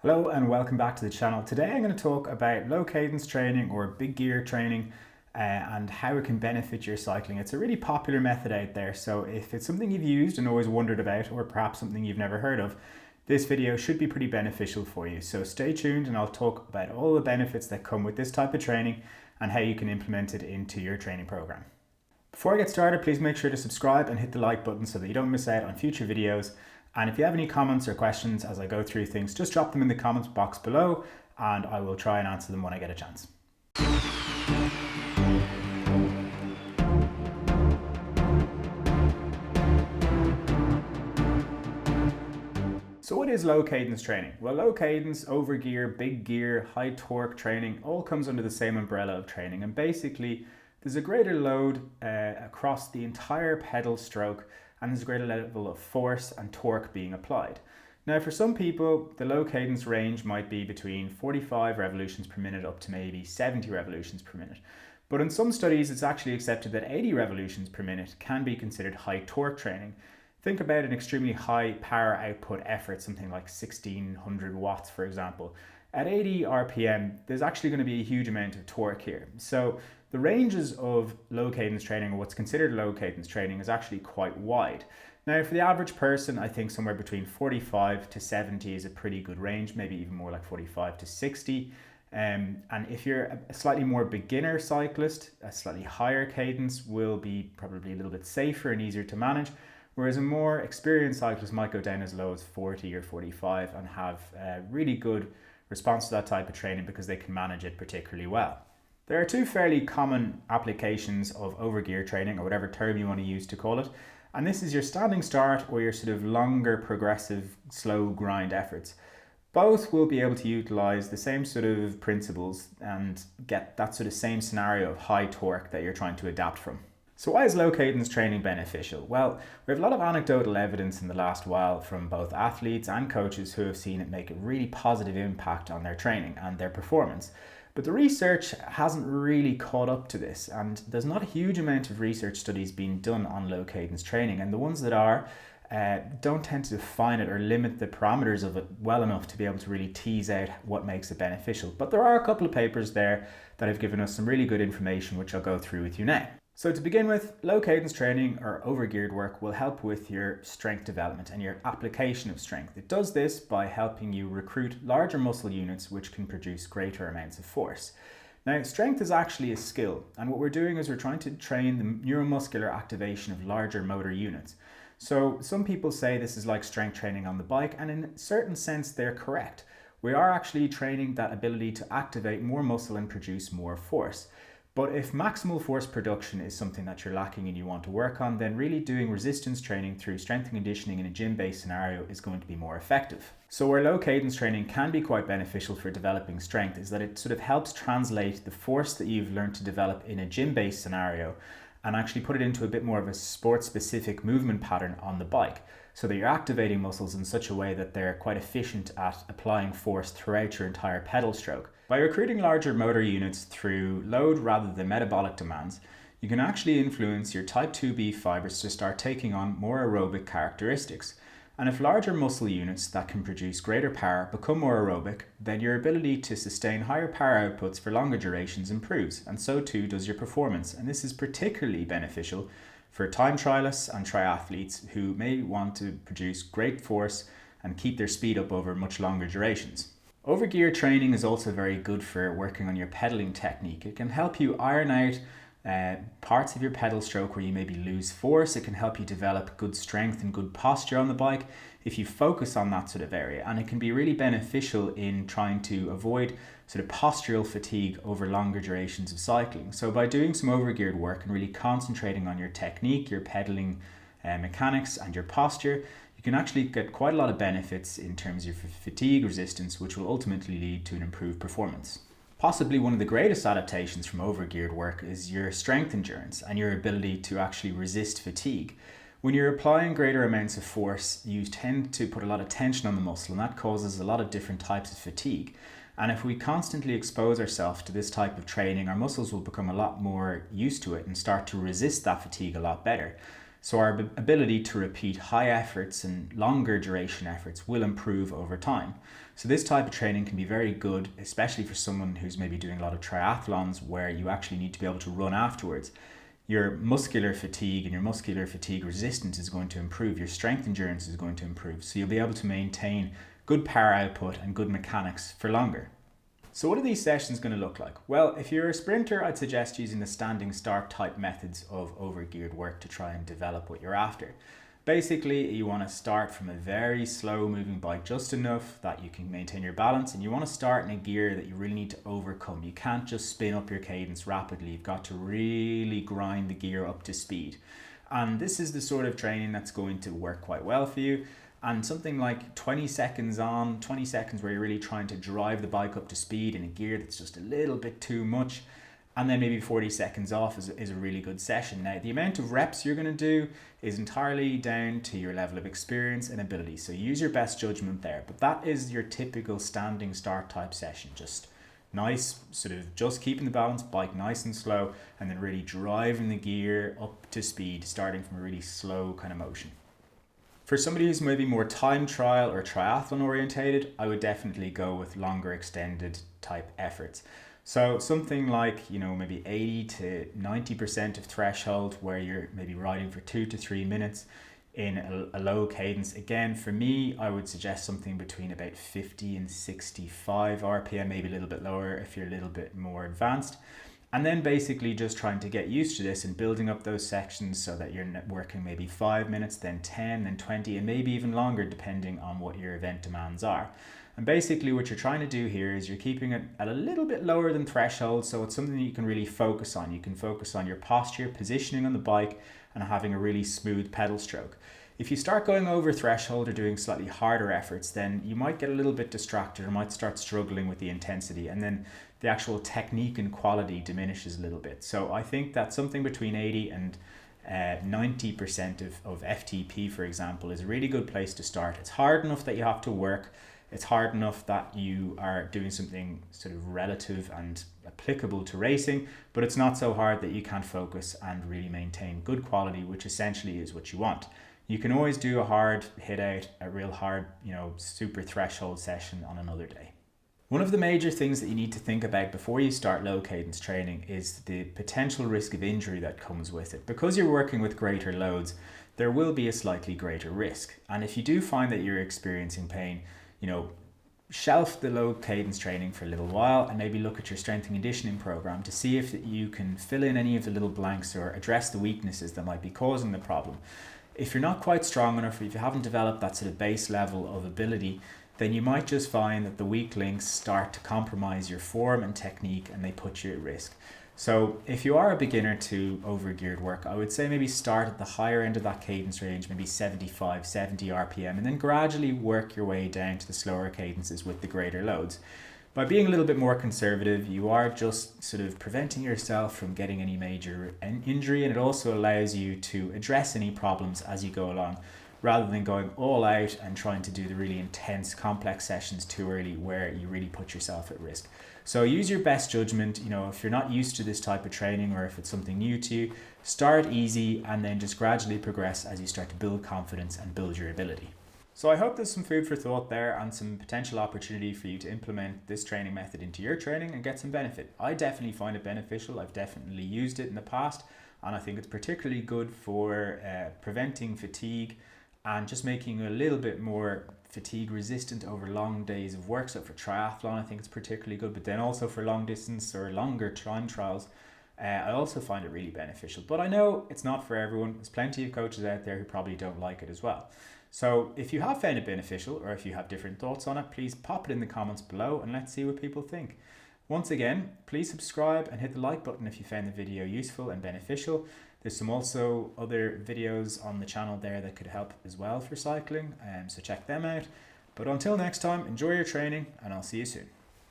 Hello and welcome back to the channel. Today I'm going to talk about low cadence training or big gear training and how it can benefit your cycling. It's a really popular method out there, so if it's something you've used and always wondered about, or perhaps something you've never heard of, this video should be pretty beneficial for you. So stay tuned and I'll talk about all the benefits that come with this type of training and how you can implement it into your training program. Before I get started, please make sure to subscribe and hit the like button so that you don't miss out on future videos. And if you have any comments or questions as I go through things, just drop them in the comments box below and I will try and answer them when I get a chance. So what is low cadence training? Well, low cadence, over gear, big gear, high torque training all comes under the same umbrella of training, and basically there's a greater load across the entire pedal stroke, and there's a greater level of force and torque being applied. Now, for some people, the low cadence range might be between 45 revolutions per minute up to maybe 70 revolutions per minute. But in some studies, it's actually accepted that 80 revolutions per minute can be considered high torque training. Think about an extremely high power output effort, something like 1600 watts, for example. At 80 RPM, there's actually going to be a huge amount of torque here. So the ranges of low cadence training, or what's considered low cadence training, is actually quite wide. Now, for the average person, I think somewhere between 45 to 70 is a pretty good range, maybe even more like 45 to 60. And if you're a slightly more beginner cyclist, a slightly higher cadence will be probably a little bit safer and easier to manage, whereas a more experienced cyclist might go down as low as 40 or 45 and have a really good response to that type of training because they can manage it particularly well. There are two fairly common applications of overgear training, or whatever term you want to use to call it. And this is your standing start or your sort of longer progressive slow grind efforts. Both will be able to utilize the same sort of principles and get that sort of same scenario of high torque that you're trying to adapt from. So why is low cadence training beneficial? Well, we have a lot of anecdotal evidence in the last while from both athletes and coaches who have seen it make a really positive impact on their training and their performance. But the research hasn't really caught up to this, and there's not a huge amount of research studies being done on low cadence training, and the ones that are don't tend to define it or limit the parameters of it well enough to be able to really tease out what makes it beneficial. But there are a couple of papers there that have given us some really good information, which I'll go through with you now. So to begin with, low cadence training or overgeared work will help with your strength development and your application of strength. It does this by helping you recruit larger muscle units which can produce greater amounts of force. Now, strength is actually a skill, and what we're doing is we're trying to train the neuromuscular activation of larger motor units. So some people say this is like strength training on the bike, and in a certain sense they're correct. We are actually training that ability to activate more muscle and produce more force. But if maximal force production is something that you're lacking and you want to work on, then really doing resistance training through strength and conditioning in a gym-based scenario is going to be more effective. So where low cadence training can be quite beneficial for developing strength is that it sort of helps translate the force that you've learned to develop in a gym-based scenario and actually put it into a bit more of a sport-specific movement pattern on the bike, so that you're activating muscles in such a way that they're quite efficient at applying force throughout your entire pedal stroke. By recruiting larger motor units through load rather than metabolic demands, you can actually influence your type 2B fibers to start taking on more aerobic characteristics. And if larger muscle units that can produce greater power become more aerobic, then your ability to sustain higher power outputs for longer durations improves, and so too does your performance. And this is particularly beneficial for time trialists and triathletes who may want to produce great force and keep their speed up over much longer durations. Overgear training is also very good for working on your pedaling technique. It can help you iron out parts of your pedal stroke where you maybe lose force. It can help you develop good strength and good posture on the bike if you focus on that sort of area. And it can be really beneficial in trying to avoid sort of postural fatigue over longer durations of cycling. So by doing some overgeared work and really concentrating on your technique, your pedaling mechanics and your posture, you can actually get quite a lot of benefits in terms of fatigue resistance, which will ultimately lead to an improved performance. Possibly one of the greatest adaptations from overgeared work is your strength endurance and your ability to actually resist fatigue. When you're applying greater amounts of force, you tend to put a lot of tension on the muscle, and that causes a lot of different types of fatigue. And if we constantly expose ourselves to this type of training, our muscles will become a lot more used to it and start to resist that fatigue a lot better. So our ability to repeat high efforts and longer duration efforts will improve over time. So this type of training can be very good, especially for someone who's maybe doing a lot of triathlons where you actually need to be able to run afterwards. Your muscular fatigue and your muscular fatigue resistance is going to improve. Your strength endurance is going to improve. So you'll be able to maintain good power output and good mechanics for longer. So what are these sessions going to look like? Well, if you're a sprinter, I'd suggest using the standing start type methods of overgeared work to try and develop what you're after. Basically, you want to start from a very slow moving bike, just enough that you can maintain your balance, and you want to start in a gear that you really need to overcome. You can't just spin up your cadence rapidly. You've got to really grind the gear up to speed. And this is the sort of training that's going to work quite well for you. And something like 20 seconds on, 20 seconds where you're really trying to drive the bike up to speed in a gear that's just a little bit too much, and then maybe 40 seconds off is a really good session. Now, the amount of reps you're going to do is entirely down to your level of experience and ability. So use your best judgment there. But that is your typical standing start type session. Just nice, sort of just keeping the balance, bike nice and slow, and then really driving the gear up to speed, starting from a really slow kind of motion. For somebody who's maybe more time trial or triathlon orientated, I would definitely go with longer extended type efforts. So something like, maybe 80 to 90% of threshold where you're maybe riding for 2 to 3 minutes in a low cadence. Again, for me, I would suggest something between about 50 and 65 RPM, maybe a little bit lower if you're a little bit more advanced. And then basically just trying to get used to this and building up those sections so that you're working maybe 5 minutes, then 10, then 20, and maybe even longer depending on what your event demands are. And basically what you're trying to do here is you're keeping it at a little bit lower than threshold, so it's something that you can really focus on. You can focus on your posture, positioning on the bike, and having a really smooth pedal stroke. If you start going over threshold or doing slightly harder efforts, then you might get a little bit distracted or might start struggling with the intensity, and then the actual technique and quality diminishes a little bit. So I think that something between 80 and 90% of FTP, for example, is a really good place to start. It's hard enough that you have to work. It's hard enough that you are doing something sort of relative and applicable to racing, but it's not so hard that you can't focus and really maintain good quality, which essentially is what you want. You can always do a hard hit out, a real hard, super threshold session on another day. One of the major things that you need to think about before you start low cadence training is the potential risk of injury that comes with it. Because you're working with greater loads, there will be a slightly greater risk. And if you do find that you're experiencing pain, shelf the low cadence training for a little while and maybe look at your strength and conditioning program to see if you can fill in any of the little blanks or address the weaknesses that might be causing the problem. If you're not quite strong enough, or if you haven't developed that sort of base level of ability, then you might just find that the weak links start to compromise your form and technique and they put you at risk. So if you are a beginner to overgeared work, I would say maybe start at the higher end of that cadence range, maybe 75, 70 RPM, and then gradually work your way down to the slower cadences with the greater loads. By being a little bit more conservative, you are just sort of preventing yourself from getting any major injury, and it also allows you to address any problems as you go along, rather than going all out and trying to do the really intense, complex sessions too early where you really put yourself at risk. So use your best judgment. If you're not used to this type of training or if it's something new to you, start easy and then just gradually progress as you start to build confidence and build your ability. So I hope there's some food for thought there and some potential opportunity for you to implement this training method into your training and get some benefit. I definitely find it beneficial. I've definitely used it in the past, and I think it's particularly good for preventing fatigue and just making you a little bit more fatigue resistant over long days of work. So for triathlon, I think it's particularly good, but then also for long distance or longer time trials, I also find it really beneficial. But I know it's not for everyone. There's plenty of coaches out there who probably don't like it as well. So if you have found it beneficial or if you have different thoughts on it, please pop it in the comments below and let's see what people think. Once again, please subscribe and hit the like button if you found the video useful and beneficial. There's some also other videos on the channel there that could help as well for cycling, so check them out. But until next time, enjoy your training and I'll see you soon.